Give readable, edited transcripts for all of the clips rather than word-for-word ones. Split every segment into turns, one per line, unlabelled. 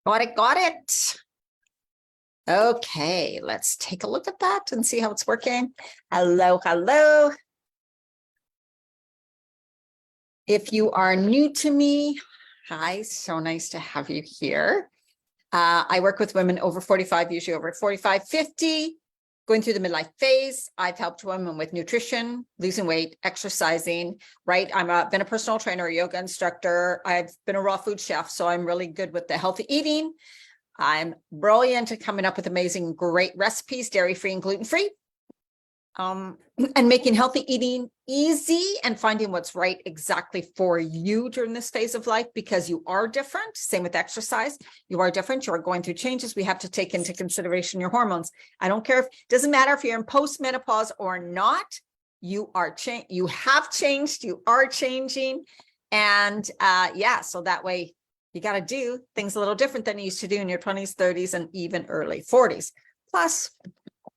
Got it, got it. Okay, let's take a look at that and see how it's working. Hello, hello. If you are new to me, hi, so nice to have you here. I work with women over 45, usually over 45, 50, going through the midlife phase. I've helped women with nutrition, losing weight, exercising, right? I've been a personal trainer, a yoga instructor. I've been a raw food chef, so I'm really good with the healthy eating. I'm brilliant at coming up with amazing, great recipes, dairy-free and gluten-free. And making healthy eating easy and finding what's right exactly for you during this phase of life, because you are different. Same with exercise. You are different. You are going through changes. We have to take into consideration your hormones. I don't care if, doesn't matter if you're in postmenopause or not, you are you have changed, you are changing. And yeah, so that way you got to do things a little different than you used to do in your 20s, 30s, and even early 40s. Plus,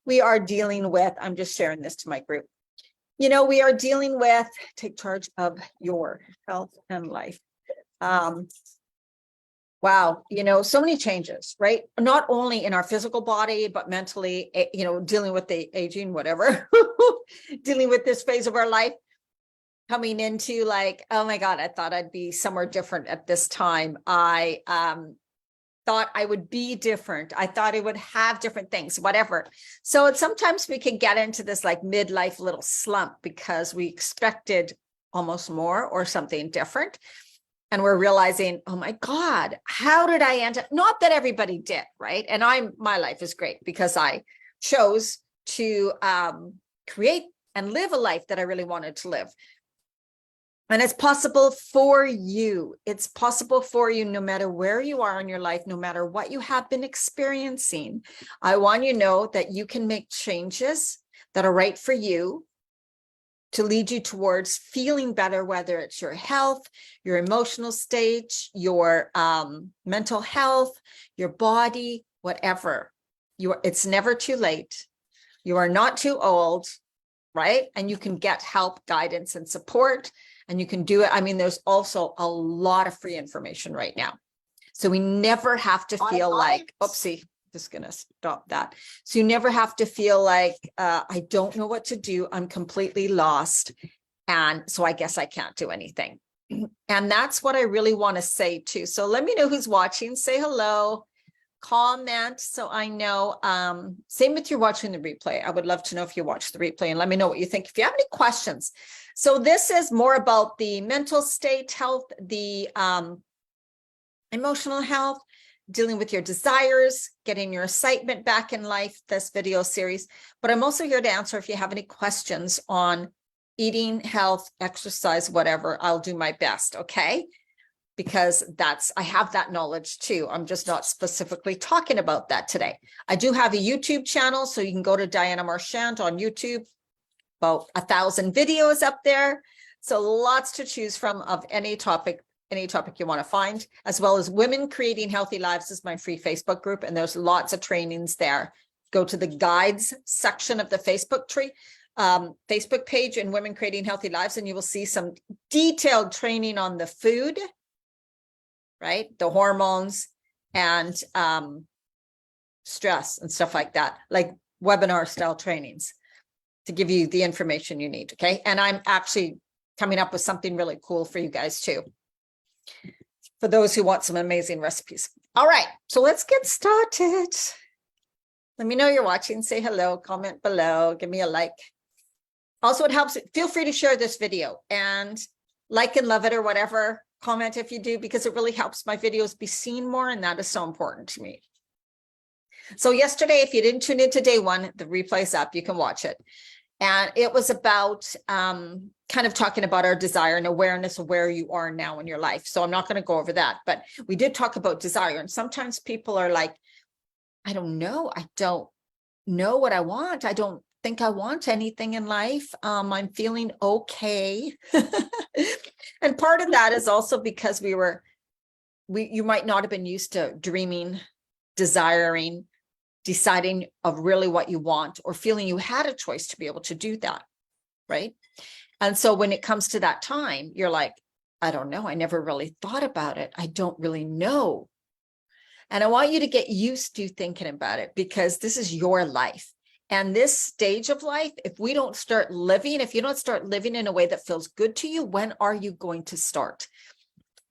we are dealing with, I'm just sharing this to my group. You know, we are dealing with, take charge of your health and life. Wow, you know, so many changes, right? Not only in our physical body, but mentally, you know, dealing with the aging, whatever, dealing with this phase of our life, coming into like, oh my God, I thought I'd be somewhere different at this time. I thought I would be different. I thought I would have different things, whatever. So sometimes we can get into this like midlife little slump because we expected almost more or something different. And we're realizing, oh my God, how did I end up? Not that everybody did, right? And my life is great because I chose to create and live a life that I really wanted to live. And it's possible for you. It's possible for you no matter where you are in your life, no matter what you have been experiencing. I want you to know that you can make changes that are right for you to lead you towards feeling better, whether it's your health, your emotional state, your mental health, your body, whatever. It's never too late. You are not too old, right? And you can get help, guidance, and support. And you can do it. I mean, there's also a lot of free information right now. So we never have to feel like, oopsie, just going to stop that. So you never have to feel like, I don't know what to do. I'm completely lost. And so I guess I can't do anything. And that's what I really want to say too. So let me know who's watching. Say hello, comment so I know. Same with you watching the replay. I would love to know if you watch the replay and let me know what you think. If you have any questions. So this is more about the mental state health, the emotional health, dealing with your desires, getting your excitement back in life, this video series. But I'm also here to answer if you have any questions on eating, health, exercise, whatever. I'll do my best, okay? Because I have that knowledge too. I'm just not specifically talking about that today. I do have a YouTube channel, so you can go to Diana Marchand on YouTube. About 1,000 videos up there. So lots to choose from of any topic you want to find, as well as Women Creating Healthy Lives is my free Facebook group. And there's lots of trainings there. Go to the guides section of the Facebook page in Women Creating Healthy Lives, and you will see some detailed training on the food, right? The hormones and stress and stuff like that, like webinar style trainings to give you the information you need. Okay. And I'm actually coming up with something really cool for you guys too, for those who want some amazing recipes. All right. So let's get started. Let me know you're watching. Say hello, comment below, give me a like. Also, it helps. Feel free to share this video and like and love it or whatever. Comment if you do, because it really helps my videos be seen more. And that is so important to me. So yesterday, if you didn't tune into day one, the replay's up, you can watch it. And it was about kind of talking about our desire and awareness of where you are now in your life. So I'm not going to go over that, but we did talk about desire. And sometimes people are like, I don't know. I don't know what I want. I don't think I want anything in life. I'm feeling okay. And part of that is also because you might not have been used to dreaming, desiring, deciding of really what you want, or feeling you had a choice to be able to do that, right? And so when it comes to that time, you're like, I don't know. I never really thought about it. I don't really know. And I want you to get used to thinking about it, because this is your life. And this stage of life, if we don't start living, if you don't start living in a way that feels good to you, when are you going to start?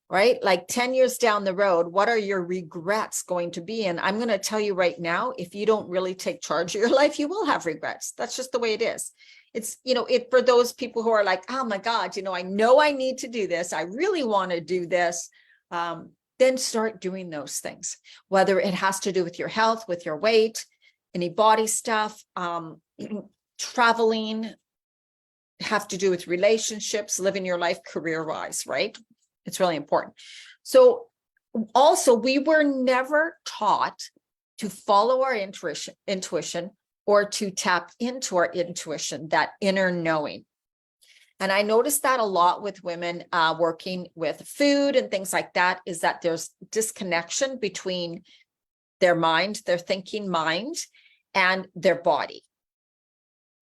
Right? Like 10 years down the road, what are your regrets going to be? And I'm going to tell you right now, if you don't really take charge of your life, you will have regrets. That's just the way it is. It's, it for those people who are like, oh my God, I know I need to do this. I really want to do this. Then start doing those things, whether it has to do with your health, with your weight, any body stuff, traveling, have to do with relationships, living your life career-wise, right? It's really important. So also, we were never taught to follow our intuition or to tap into our intuition, that inner knowing. And I noticed that a lot with women working with food and things like that, is that there's disconnection between their mind, their thinking mind, and their body,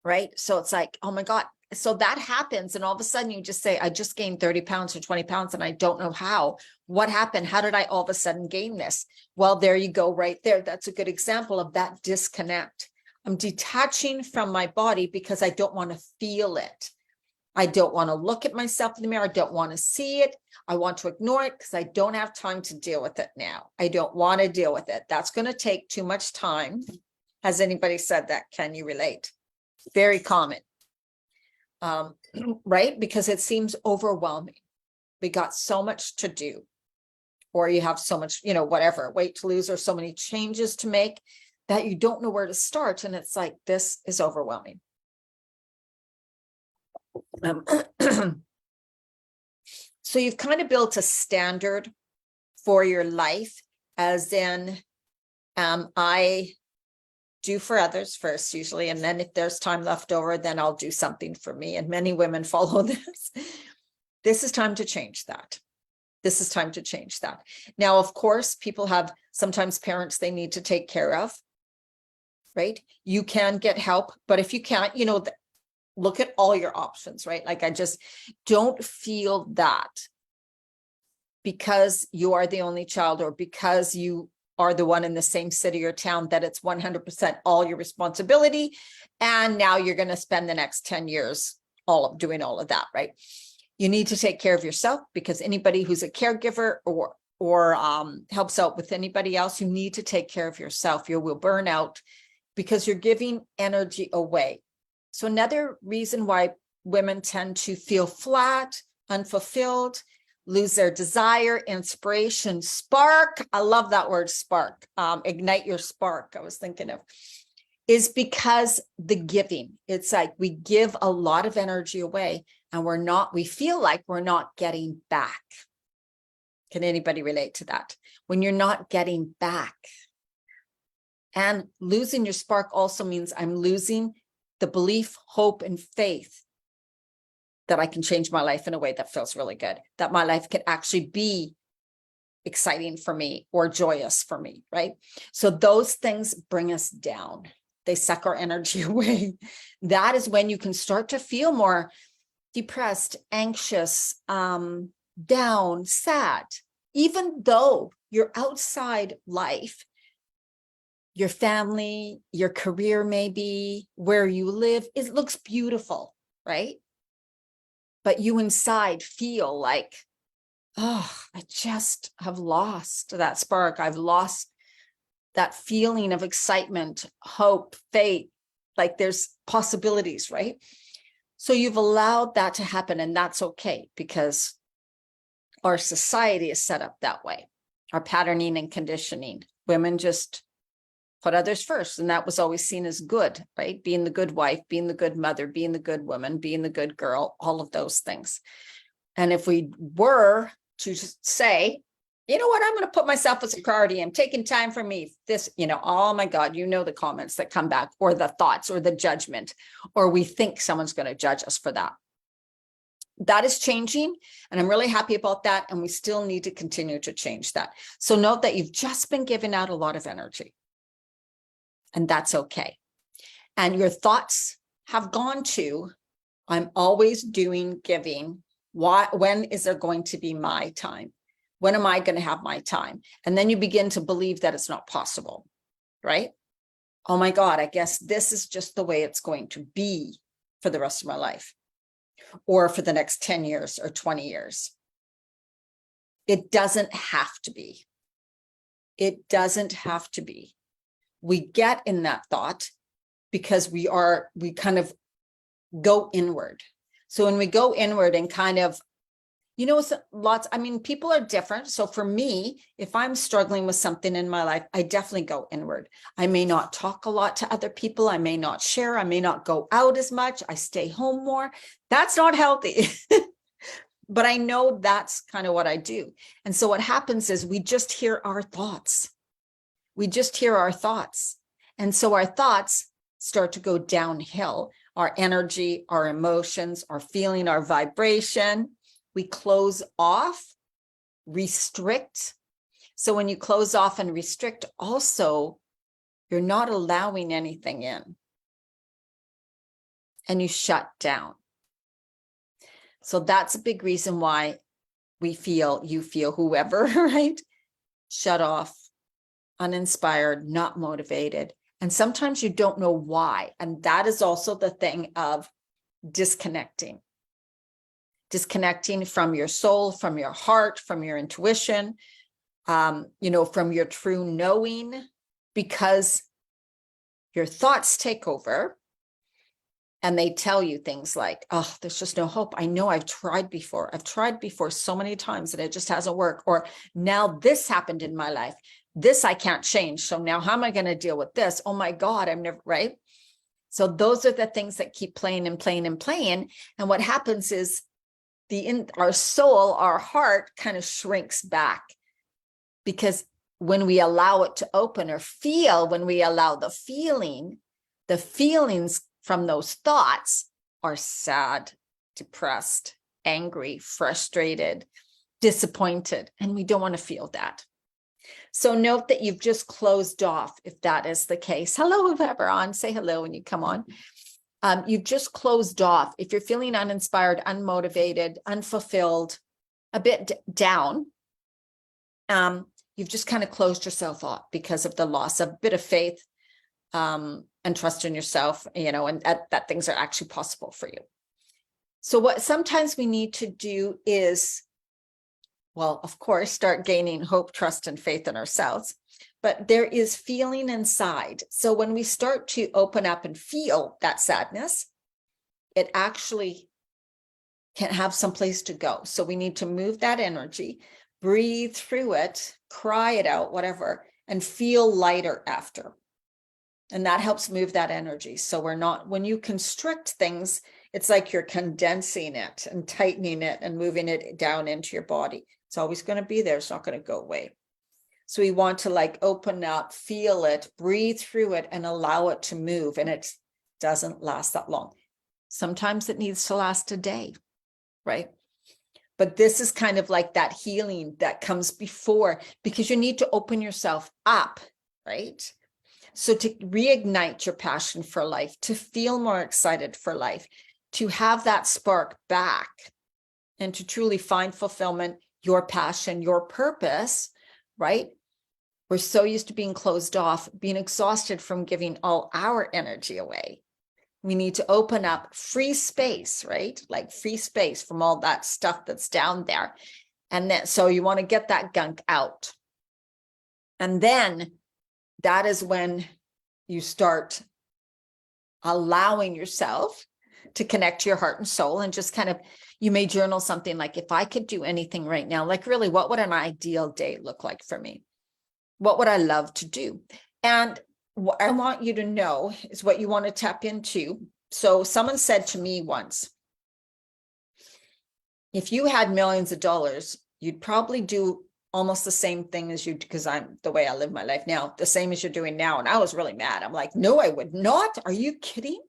right? So it's like, oh my God. So that happens. And all of a sudden you just say, I just gained 30 pounds or 20 pounds and I don't know how. What happened? How did I all of a sudden gain this? Well, there you go right there. That's a good example of that disconnect. I'm detaching from my body because I don't want to feel it. I don't want to look at myself in the mirror. I don't want to see it. I want to ignore it because I don't have time to deal with it now. I don't want to deal with it. That's going to take too much time. Has anybody said that? Can you relate? Very common. Right? Because it seems overwhelming. We got so much to do, or you have so much, whatever, weight to lose, or so many changes to make that you don't know where to start. And it's like, this is overwhelming. So you've kind of built a standard for your life, as in, I do for others first, usually. And then if there's time left over, then I'll do something for me. And many women follow this. This is time to change that. This is time to change that. Now, of course, people have sometimes parents they need to take care of, right? You can get help, but if you can't, look at all your options, right? Like, I just don't feel that because you are the only child, or because you are the one in the same city or town, that it's 100% all your responsibility. And now you're going to spend the next 10 years doing all of that, right? You need to take care of yourself, because anybody who's a caregiver or helps out with anybody else, you need to take care of yourself. You will burn out because you're giving energy away. So another reason why women tend to feel flat, unfulfilled, lose their desire, inspiration, spark. I love that word, spark. Ignite your spark, I was thinking of, is because the giving. It's like we give a lot of energy away and we feel like we're not getting back. Can anybody relate to that? When you're not getting back. And losing your spark also means I'm losing the belief, hope, and faith that I can change my life in a way that feels really good, that my life can actually be exciting for me or joyous for me, right? So those things bring us down. They suck our energy away. That is when you can start to feel more depressed, anxious, down, sad, even though your outside life, your family, your career, maybe where you live, it looks beautiful, right? But you inside feel like, oh, I just have lost that spark. I've lost that feeling of excitement, hope, faith, like there's possibilities, right? So you've allowed that to happen, and that's okay, because our society is set up that way. Our patterning and conditioning, women just put others first. And that was always seen as good, right? Being the good wife, being the good mother, being the good woman, being the good girl, all of those things. And if we were to say, you know what, I'm going to put myself as a priority, I'm taking time for me, this, oh my God, the comments that come back, or the thoughts, or the judgment, or we think someone's going to judge us for that. That is changing, and I'm really happy about that. And we still need to continue to change that. So note that you've just been giving out a lot of energy. And that's okay. And your thoughts have gone to, I'm always doing giving. When is there going to be my time? When am I going to have my time? And then you begin to believe that it's not possible, right? Oh my God, I guess this is just the way it's going to be for the rest of my life, or for the next 10 years or 20 years. It doesn't have to be. It doesn't have to be. We get in that thought because we kind of go inward. So when we go inward and kind of, people are different. So for me, if I'm struggling with something in my life, I definitely go inward. I may not talk a lot to other people. I may not share. I may not go out as much. I stay home more. That's not healthy. But I know that's kind of what I do. And so what happens is we just hear our thoughts. We just hear our thoughts. And so our thoughts start to go downhill. Our energy, our emotions, our feeling, our vibration. We close off, restrict. So when you close off and restrict, also, you're not allowing anything in. And you shut down. So that's a big reason why you feel, whoever, right? Shut off, uninspired, not motivated. And sometimes you don't know why. And that is also the thing of disconnecting. Disconnecting from your soul, from your heart, from your intuition, from your true knowing, because your thoughts take over. And they tell you things like, oh, there's just no hope. I know I've tried before. I've tried before so many times and it just hasn't worked. Or now this happened in my life. This I can't change. So now how am I going to deal with this? Oh my God, I'm never, right? So those are the things that keep playing and playing and playing. And what happens is our soul, our heart kind of shrinks back, because when we allow it to open or feel, when we allow the feelings from those thoughts are sad, depressed, angry, frustrated, disappointed, and we don't want to feel that. So note that you've just closed off, if that is the case. Hello, whoever on, say hello when you come on. You've just closed off. If you're feeling uninspired, unmotivated, unfulfilled, a bit down, you've just kind of closed yourself off because of the loss of a bit of faith, and trust in yourself, and that things are actually possible for you. So what sometimes we need to do is, well, of course, start gaining hope, trust, and faith in ourselves. But there is feeling inside. So when we start to open up and feel that sadness, it actually can have some place to go. So we need to move that energy, breathe through it, cry it out, whatever, and feel lighter after. And that helps move that energy. So when you constrict things, it's like you're condensing it and tightening it and moving it down into your body. It's always going to be there. It's not going to go away. So we want to open up, feel it, breathe through it, and allow it to move. And it doesn't last that long. Sometimes it needs to last a day, right? But this is kind of like that healing that comes before, because you need to open yourself up, right? So to reignite your passion for life, to feel more excited for life, to have that spark back, and to truly find fulfillment, your passion, your purpose, right? We're so used to being closed off, being exhausted from giving all our energy away. We need to open up free space, right? Like free space from all that stuff that's down there. And then, so you want to get that gunk out. And then that is when you start allowing yourself to connect to your heart and soul, and just kind of, you may journal something like, if I could do anything right now, like really, what would an ideal day look like for me? What would I love to do? And what I want you to know is what you want to tap into. So someone said to me once, if you had millions of dollars, you'd probably do almost the same thing as you, because I'm the way I live my life now, the same as you're doing now. And I was really mad. I'm like, no, I would not. Are you kidding?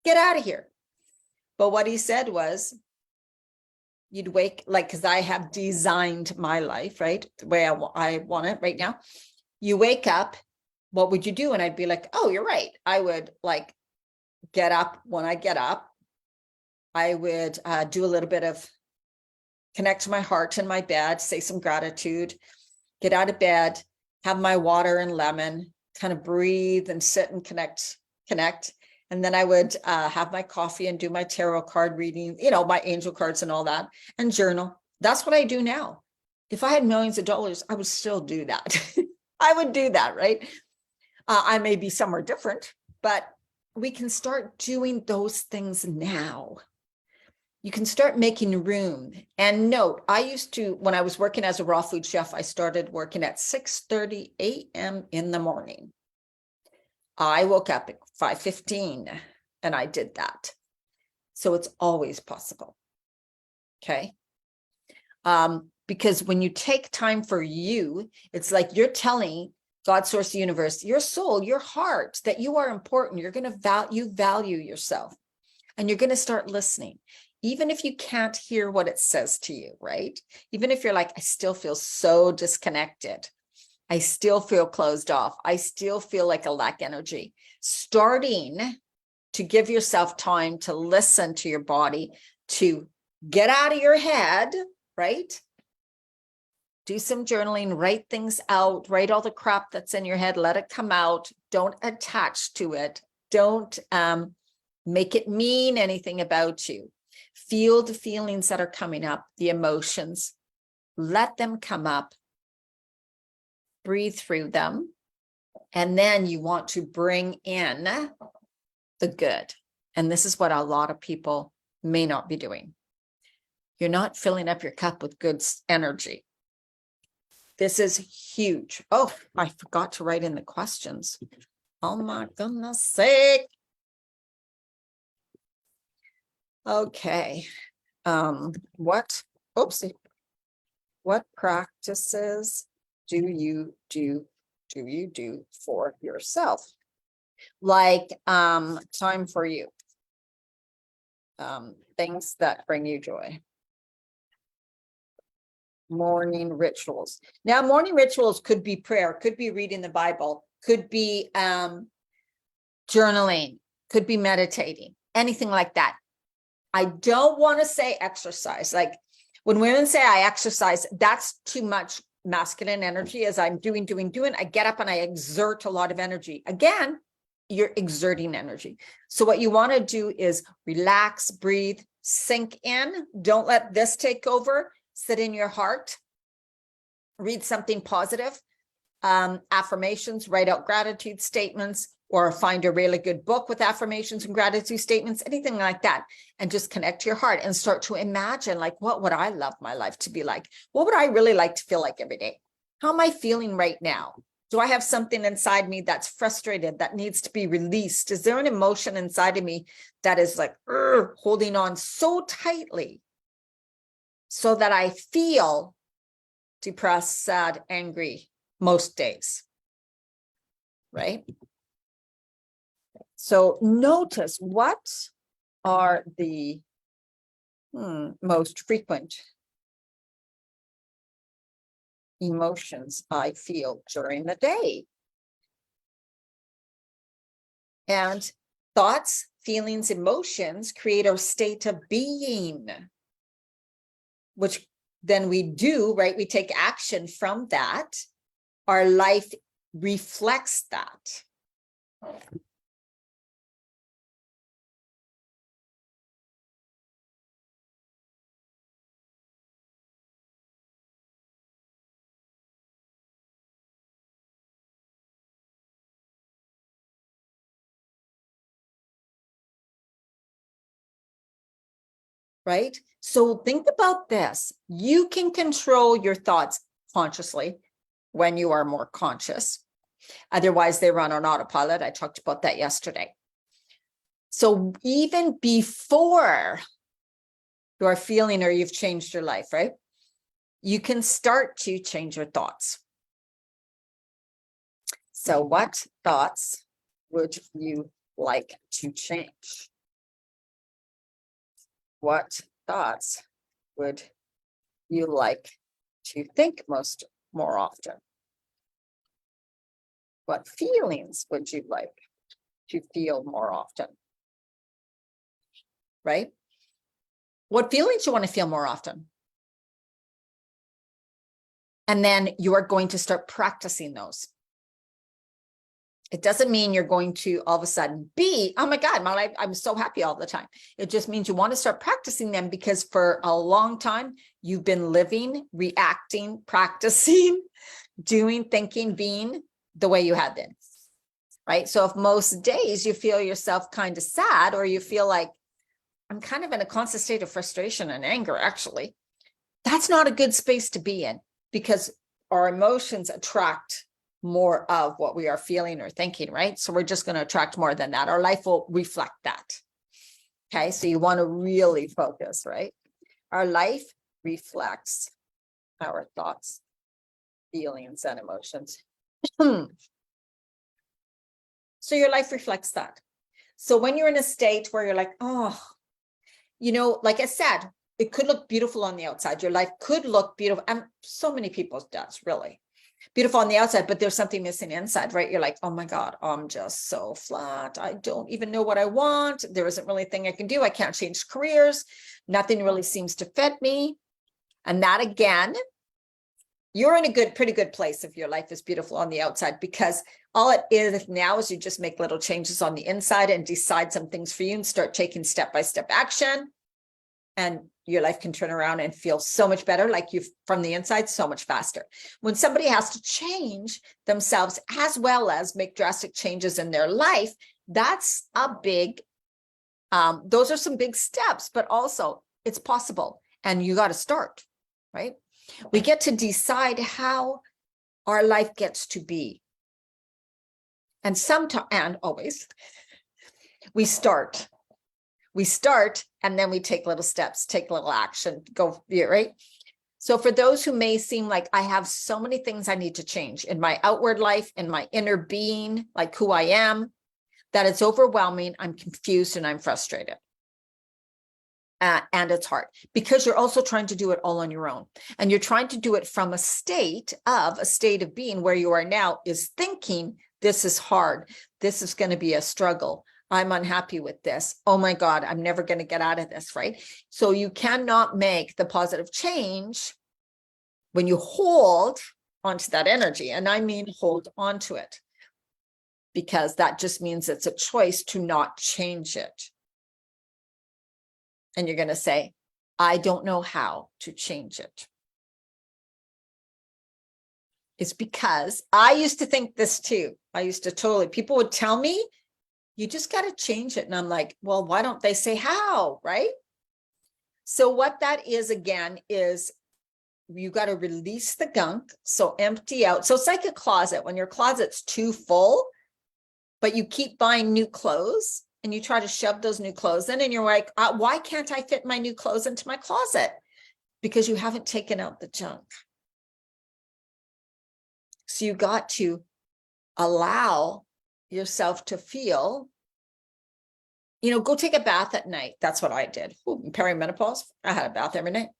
Get out of here. But what he said was, you'd wake, because I have designed my life, right? The way I want it right now. You wake up, what would you do? And I'd be like, oh, you're right. I would get up. When I get up, I would do a little bit of connect to my heart in my bed, say some gratitude, get out of bed, have my water and lemon, kind of breathe and sit and connect. And then I would have my coffee and do my tarot card reading, my angel cards and all that, and journal. That's what I do now. If I had millions of dollars, I would still do that. I would do that, right? I may be somewhere different, but we can start doing those things now. You can start making room. And note, I used to, when I was working as a raw food chef, I started working at 6:30 a.m. in the morning. I woke up at 5:15 and I did that. So it's always possible. Okay. Because when you take time for you, it's like you're telling God, source, the universe, your soul, your heart, that you are important. You're going to value yourself, and you're going to start listening, even if you can't hear what it says to you, right? Even if you're like, I still feel so disconnected. I still feel closed off. I still feel like I lack energy. Starting to give yourself time to listen to your body, to get out of your head, right? Do some journaling, write things out, write all the crap that's in your head, let it come out. Don't attach to it. Don't make it mean anything about you. Feel the feelings that are coming up, the emotions. Let them come up. Breathe through them. And then you want to bring in the good. And this is what a lot of people may not be doing. You're not filling up your cup with good energy. This is huge. Oh, I forgot to write in the questions. Oh my goodness sake. Okay. What practices do you do for yourself? Like time for you. Things that bring you joy. Morning rituals. Now, morning rituals could be prayer, could be reading the Bible, could be journaling, could be meditating, anything like that. I don't want to say exercise. Like when women say I exercise, that's too much masculine energy. As I'm doing, I get up and I exert a lot of energy. Again, you're exerting energy. So what you want to do is relax, breathe, sink in. Don't let this take over. Sit in your heart, read something positive, affirmations, write out gratitude statements, or find a really good book with affirmations and gratitude statements, anything like that. And just connect to your heart and start to imagine, like, what would I love my life to be like? What would I really like to feel like every day? How am I feeling right now? Do I have something inside me that's frustrated, that needs to be released? Is there an emotion inside of me that is like holding on so tightly, so that I feel depressed, sad, angry most days, right? So notice what are the most frequent emotions I feel during the day. And thoughts, feelings, emotions create a state of being, which then we do, right? We take action from that. Our life reflects that. Right? So think about this. You can control your thoughts consciously when you are more conscious. Otherwise, they run on autopilot. I talked about that yesterday. So even before you are feeling or you've changed your life, right? You can start to change your thoughts. So what thoughts would you like to change? What thoughts would you like to think more often? What feelings would you like to feel more often? Right? What feelings you want to feel more often? And then you are going to start practicing those. It doesn't mean you're going to all of a sudden be, oh my God, my life, I'm so happy all the time. It just means you want to start practicing them, because for a long time, you've been living, reacting, practicing, doing, thinking, being the way you had been, right? So if most days you feel yourself kind of sad, or you feel like I'm kind of in a constant state of frustration and anger, actually, that's not a good space to be in, because our emotions attract more of what we are feeling or thinking, right? So we're just going to attract more than that. Our life will reflect that. Okay, so you want to really focus, right? Our life reflects our thoughts, feelings, and emotions. So your life reflects that. So when you're in a state where you're like, oh, like I said, it could look beautiful on the outside. Your life could look beautiful. And so many people does, really. Beautiful on the outside, but there's something missing inside, right? You're like, oh my God, I'm just so flat. I don't even know what I want. There isn't really a thing I can do. I can't change careers. Nothing really seems to fit me. And that, again, you're in a pretty good place if your life is beautiful on the outside, because all it is now is you just make little changes on the inside and decide some things for you and start taking step-by-step action. And your life can turn around and feel so much better, like you from the inside, so much faster. When somebody has to change themselves as well as make drastic changes in their life, that's a big, those are some big steps, but also it's possible, and you got to start, right? We get to decide how our life gets to be. And sometimes, and always, we start, and then we take little steps, take little action, go, right? So for those who may seem like, I have so many things I need to change in my outward life, in my inner being, like who I am, that it's overwhelming, I'm confused, and I'm frustrated. And it's hard, because you're also trying to do it all on your own. And you're trying to do it from a state of being where you are now is thinking, this is hard. This is going to be a struggle. I'm unhappy with this. Oh my God, I'm never going to get out of this, right? So you cannot make the positive change when you hold onto that energy. And I mean, hold onto it, because that just means it's a choice to not change it. And you're going to say, I don't know how to change it. It's because I used to think this too. I used to people would tell me, you just got to change it. And I'm like, well, why don't they say how, right? So what that is, again, is you got to release the gunk. So empty out. So it's like a closet. When your closet's too full, but you keep buying new clothes and you try to shove those new clothes in, and you're like, why can't I fit my new clothes into my closet? Because you haven't taken out the junk. So you got to allow yourself to feel, go take a bath at night. That's what I did. Ooh, in perimenopause, I had a bath every night.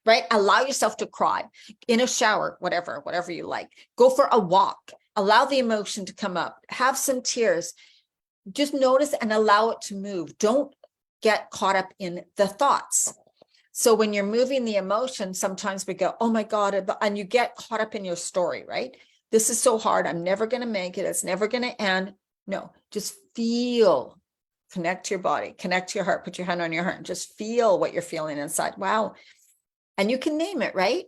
Right? Allow yourself to cry in a shower, whatever you like. Go for a walk. Allow the emotion to come up. Have some tears. Just notice and allow it to move. Don't get caught up in the thoughts. So when you're moving the emotion, sometimes we go, oh my God, and you get caught up in your story, right? This is so hard. I'm never going to make it. It's never going to end. No, just feel, connect to your body, connect to your heart, put your hand on your heart, and just feel what you're feeling inside. Wow. And you can name it, right?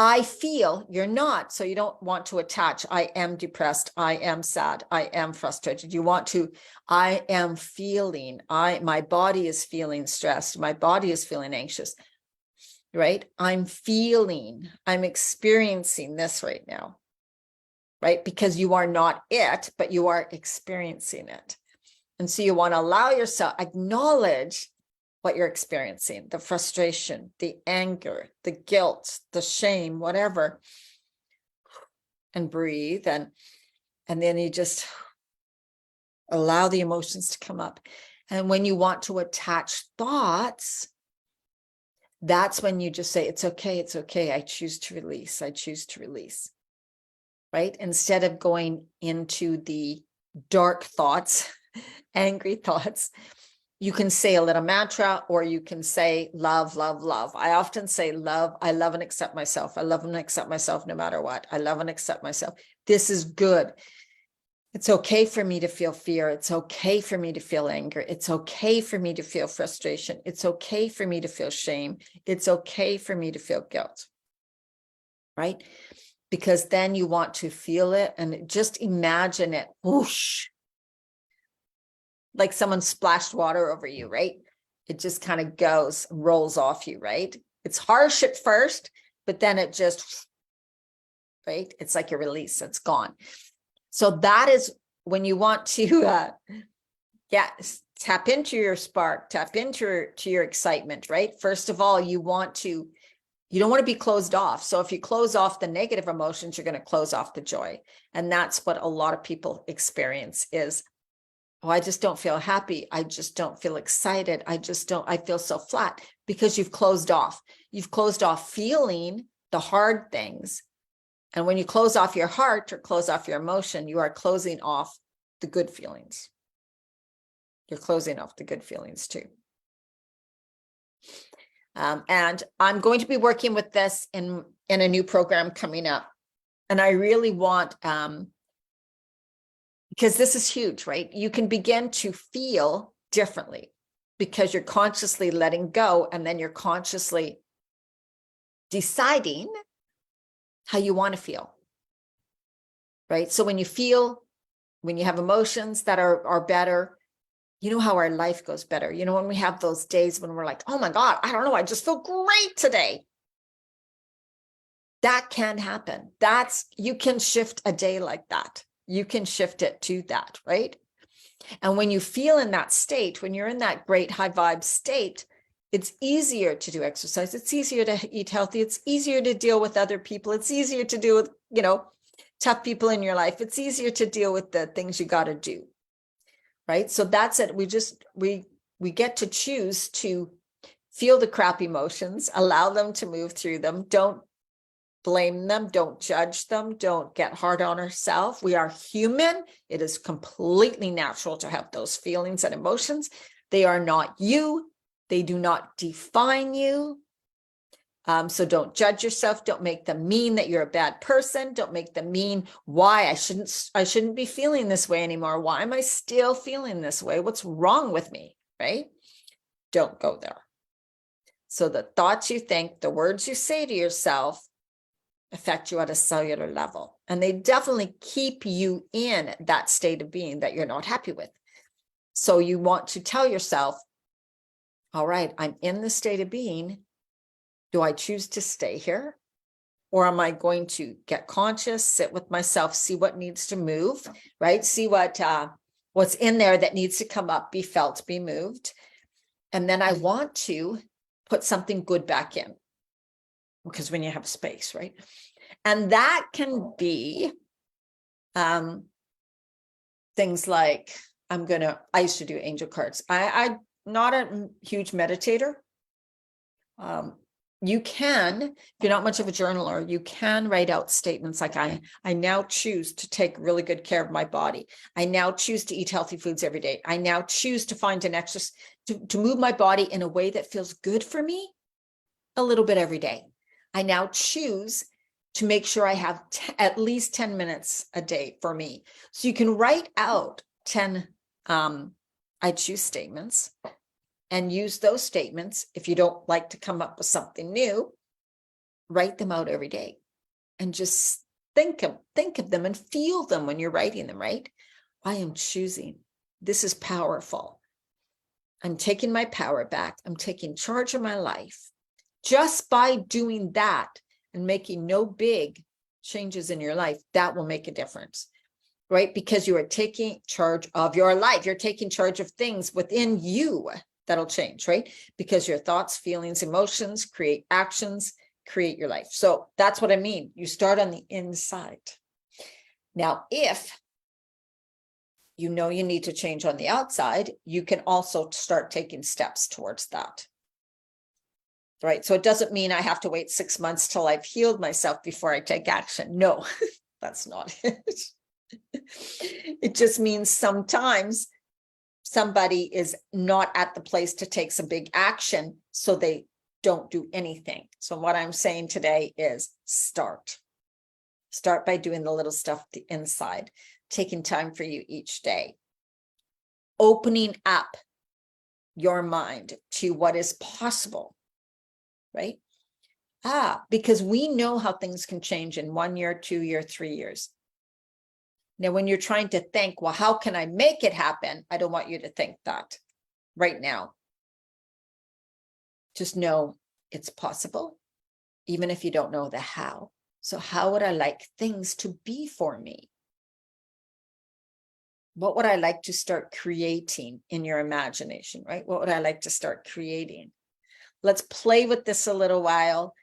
I feel. You're not. So you don't want to attach. I am depressed. I am sad. I am frustrated. You want to, I am feeling, my body is feeling stressed. My body is feeling anxious, right? I'm experiencing this right now, right? Because you are not it, but you are experiencing it. And so you want to allow yourself, acknowledge what you're experiencing, the frustration, the anger, the guilt, the shame, whatever, and breathe. And then you just allow the emotions to come up. And when you want to attach thoughts, that's when you just say, it's okay. It's okay. I choose to release. I choose to release, right? Instead of going into the dark thoughts, angry thoughts, You can say a little mantra, or you can say love, love, love. I often say love. I love and accept myself. I love and accept myself no matter what. I love and accept myself. This is good. It's okay for me to feel fear. It's okay for me to feel anger. It's okay for me to feel frustration. It's okay for me to feel shame. It's okay for me to feel guilt, right? Because then you want to feel it and just imagine it, whoosh, like someone splashed water over you, right? It just kind of goes, rolls off you, right? It's harsh at first, but then it just, right? It's like a release, it's gone. So that is when you want to, tap into your spark, tap into your excitement, right? First of all, you don't want to be closed off. So if you close off the negative emotions, you're going to close off the joy. And that's what a lot of people experience is, oh, I just don't feel happy. I just don't feel excited. I feel so flat because you've closed off. You've closed off feeling the hard things. And when you close off your heart or close off your emotion, you are closing off the good feelings. You're closing off the good feelings too. And I'm going to be working with this in a new program coming up. And I really want, because this is huge, right? You can begin to feel differently because you're consciously letting go, and then you're consciously deciding how you want to feel, right? So when you have emotions that are better, you know how our life goes better. You know, when we have those days when we're like, oh my God, I don't know, I just feel great today. That can happen. You can shift a day like that. You can shift it to that, right? And when you feel in that state, when you're in that great high vibe state, it's easier to do exercise. It's easier to eat healthy. It's easier to deal with other people. It's easier to deal with, tough people in your life. It's easier to deal with the things you got to do. Right. So that's it. We get to choose to feel the crap emotions, allow them to move through them. Don't blame them. Don't judge them. Don't get hard on ourselves. We are human. It is completely natural to have those feelings and emotions. They are not you. They do not define you. So don't judge yourself. Don't make them mean that you're a bad person. Don't make them mean why I shouldn't be feeling this way anymore. Why am I still feeling this way? What's wrong with me? Right? Don't go there. So the thoughts you think, the words you say to yourself affect you at a cellular level. And they definitely keep you in that state of being that you're not happy with. So you want to tell yourself, all right, I'm in the state of being. Do I choose to stay here? Or am I going to get conscious, sit with myself, see what needs to move, right? See what's in there that needs to come up, be felt, be moved. And then I want to put something good back in. Because when you have space, right? And that can be things like, I used to do angel cards. I'm not a huge meditator. You can, if you're not much of a journaler, you can write out statements like, I now choose to take really good care of my body. I now choose to eat healthy foods every day. I now choose to find an exercise, to move my body in a way that feels good for me a little bit every day. I now choose to make sure I have at least 10 minutes a day for me. So you can write out 10 I choose statements and use those statements. If you don't like to come up with something new, write them out every day and just think of them and feel them when you're writing them, right? I am choosing. This is powerful. I'm taking my power back. I'm taking charge of my life. Just by doing that and making no big changes in your life, that will make a difference, right? Because you are taking charge of your life. You're taking charge of things within you that'll change, right? Because your thoughts, feelings, emotions create actions, create your life. So that's what I mean. You start on the inside. Now, if you know you need to change on the outside, you can also start taking steps towards that. Right. So it doesn't mean I have to wait 6 months till I've healed myself before I take action. No, that's not it. It just means sometimes somebody is not at the place to take some big action, so they don't do anything. So what I'm saying today is start. Start by doing the little stuff the inside, taking time for you each day, opening up your mind to what is possible, right? Because we know how things can change in 1 year, 2 year, 3 years. Now, when you're trying to think, well, how can I make it happen? I don't want you to think that right now. Just know it's possible, even if you don't know the how. So how would I like things to be for me? What would I like to start creating in your imagination, right? What would I like to start creating? Let's play with this a little while.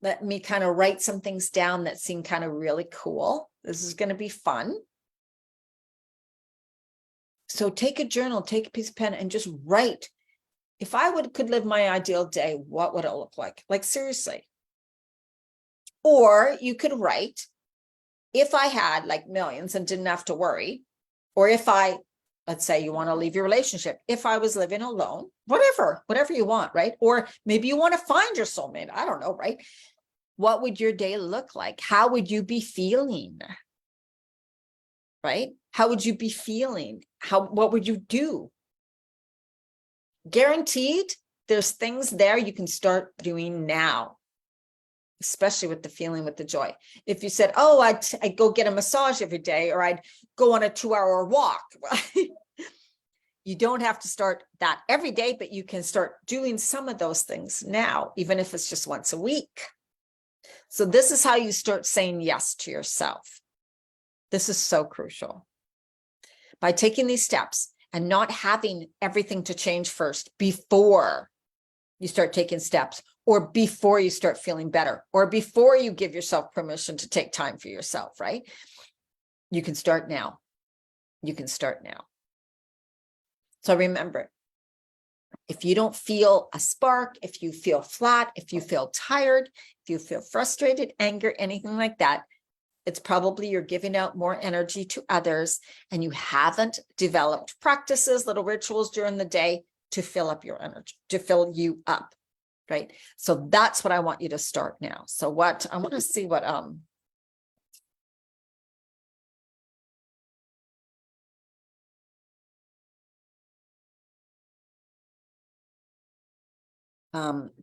Let me kind of write some things down that seem kind of really cool. This is going to be fun. So take a journal, take a piece of pen, and just write. If I could live my ideal day, what would it look like? Like, seriously. Or you could write, if I had like millions and didn't have to worry, or if let's say you want to leave your relationship, if I was living alone, whatever you want, right? Or maybe you want to find your soulmate. I don't know, right? What would your day look like? How would you be feeling? Right? How would you be feeling? What would you do? Guaranteed, there's things there you can start doing now, especially with the feeling, with the joy. If you said, oh, I'd go get a massage every day, or I'd go on a 2-hour walk, right? You don't have to start that every day, but you can start doing some of those things now, even if it's just once a week. So this is how you start saying yes to yourself. This is so crucial. By taking these steps and not having everything to change first before you start taking steps, or before you start feeling better, or before you give yourself permission to take time for yourself, right? You can start now. You can start now. So remember, if you don't feel a spark, if you feel flat, if you feel tired, if you feel frustrated, anger, anything like that, it's probably you're giving out more energy to others, and you haven't developed practices, little rituals during the day to fill up your energy, to fill you up, right? So that's what I want you to start now. So what I want to see what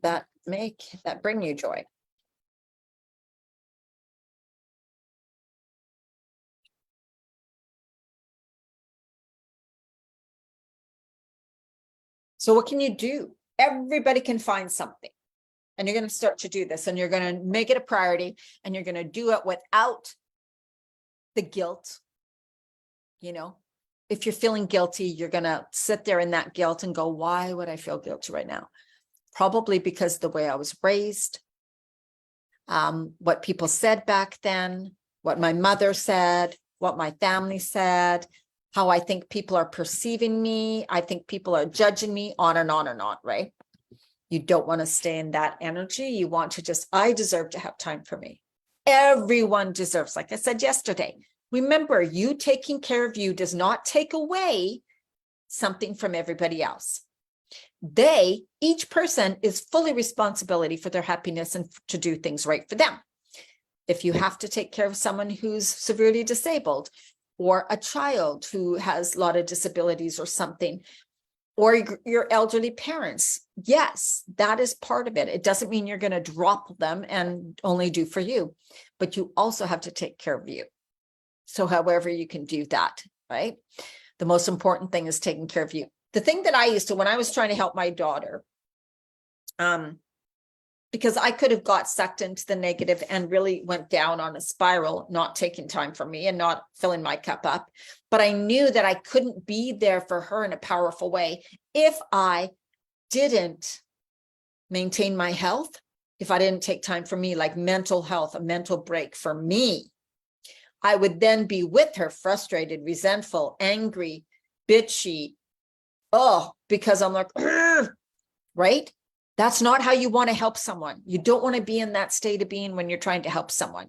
that bring you joy. So what can you do? Everybody can find something. And you're going to start to do this, and you're going to make it a priority, and you're going to do it without the guilt. You know, if you're feeling guilty, you're going to sit there in that guilt and go, why would I feel guilty right now? Probably because the way I was raised, what people said back then, what my mother said, what my family said, how I think people are perceiving me. I think people are judging me, on and on and on, right? You don't want to stay in that energy. You want to just, I deserve to have time for me. Everyone deserves, like I said yesterday, remember, you taking care of you does not take away something from everybody else. Each person is fully responsibility for their happiness and to do things right for them. If you have to take care of someone who's severely disabled, or a child who has a lot of disabilities or something, or your elderly parents, yes, that is part of it. It doesn't mean you're going to drop them and only do for you, but you also have to take care of you. So however you can do that, right? The most important thing is taking care of you. The thing that I used to, when I was trying to help my daughter, because I could have got sucked into the negative and really went down on a spiral, not taking time for me and not filling my cup up. But I knew that I couldn't be there for her in a powerful way if I didn't maintain my health, if I didn't take time for me, like mental health, a mental break for me. I would then be with her frustrated, resentful, angry, bitchy. Oh, because I'm like, right? That's not how you want to help someone. You don't want to be in that state of being when you're trying to help someone.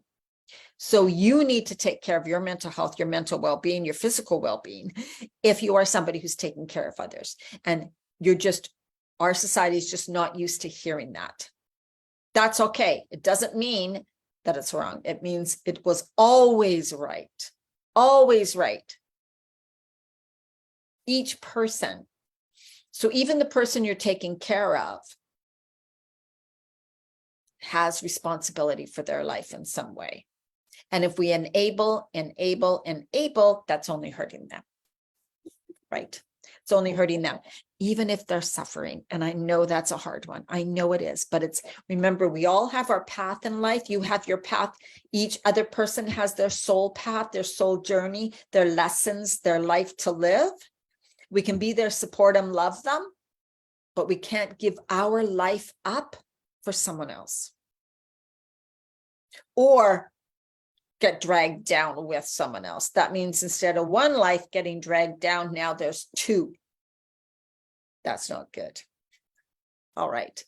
So you need to take care of your mental health, your mental well-being, your physical well-being, if you are somebody who's taking care of others. And our society is just not used to hearing that. That's okay. It doesn't mean that it's wrong. It means it was always right. Always right. Each person. So even the person you're taking care of has responsibility for their life in some way. And if we enable, that's only hurting them, right? It's only hurting them, even if they're suffering. And I know that's a hard one. I know it is, but remember, we all have our path in life. You have your path. Each other person has their soul path, their soul journey, their lessons, their life to live. We can be there, support them, love them, but we can't give our life up for someone else. Or get dragged down with someone else. That means instead of one life getting dragged down, now there's two. That's not good. All right.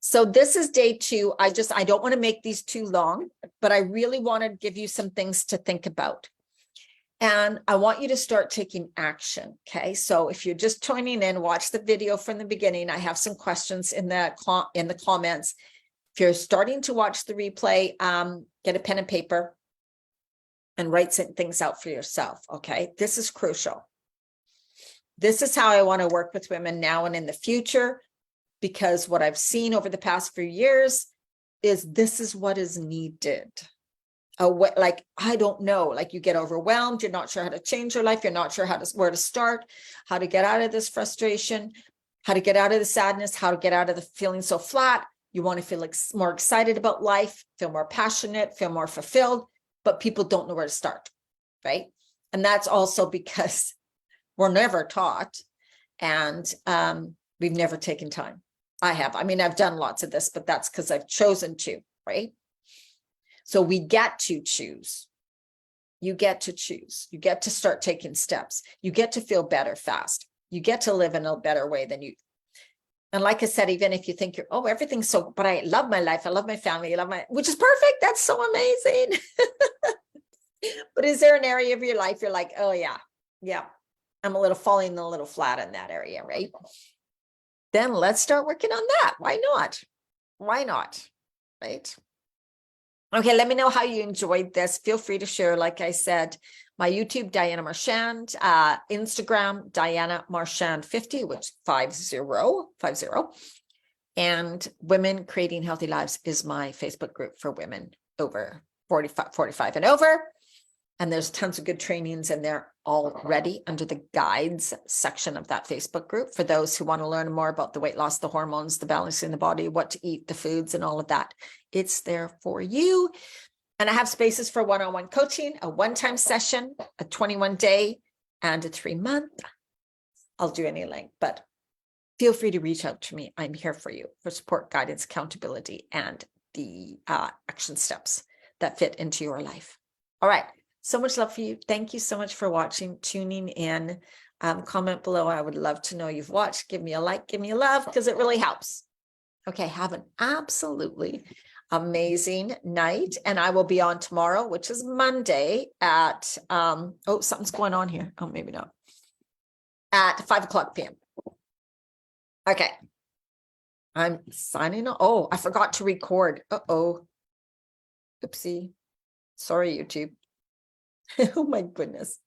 So this is day 2. I don't want to make these too long, but I really want to give you some things to think about. And I want you to start taking action. Okay. So if you're just joining in, watch the video from the beginning. I have some questions in the comments. If you're starting to watch the replay, get a pen and paper and write some things out for yourself. Okay. This is crucial. This is how I want to work with women now and in the future, because what I've seen over the past few years is this is what is needed. Like, I don't know, like you get overwhelmed. You're not sure how to change your life. You're not sure where to start, how to get out of this frustration, how to get out of the sadness, how to get out of the feeling so flat. You want to feel like more excited about life, feel more passionate, feel more fulfilled, but people don't know where to start, right? And that's also because we're never taught, and we've never taken time. I have. I mean, I've done lots of this, but that's because I've chosen to, right? So we get to choose. You get to choose. You get to start taking steps. You get to feel better fast. You get to live in a better way than you. And like I said, even if you think everything's so, but I love my life. I love my family. I love which is perfect. That's so amazing. But is there an area of your life you're like, oh yeah, I'm falling a little flat in that area, right? Then let's start working on that. Why not? Why not? Right? Okay, let me know how you enjoyed this. Feel free to share, like I said, my YouTube, Diana Marchand, Instagram, Diana Marchand 50, which 50. And Women Creating Healthy Lives is my Facebook group for women over 45 and over. And there's tons of good trainings in there already under the guides section of that Facebook group for those who want to learn more about the weight loss, the hormones, the balancing the body, what to eat, the foods, and all of that. It's there for you. And I have spaces for one-on-one coaching, a one-time session, a 21-day, and a 3-month. I'll do any link, but feel free to reach out to me. I'm here for you for support, guidance, accountability, and the action steps that fit into your life. All right. So much love for you. Thank you so much for watching, tuning in. Comment below. I would love to know you've watched. Give me a like, give me a love, because it really helps. Okay, have an absolutely amazing night. And I will be on tomorrow, which is Monday at, something's going on here. Oh, maybe not. At 5:00 p.m. Okay. I'm signing off. Oh, I forgot to record. Uh-oh. Oopsie. Sorry, YouTube. Oh my goodness.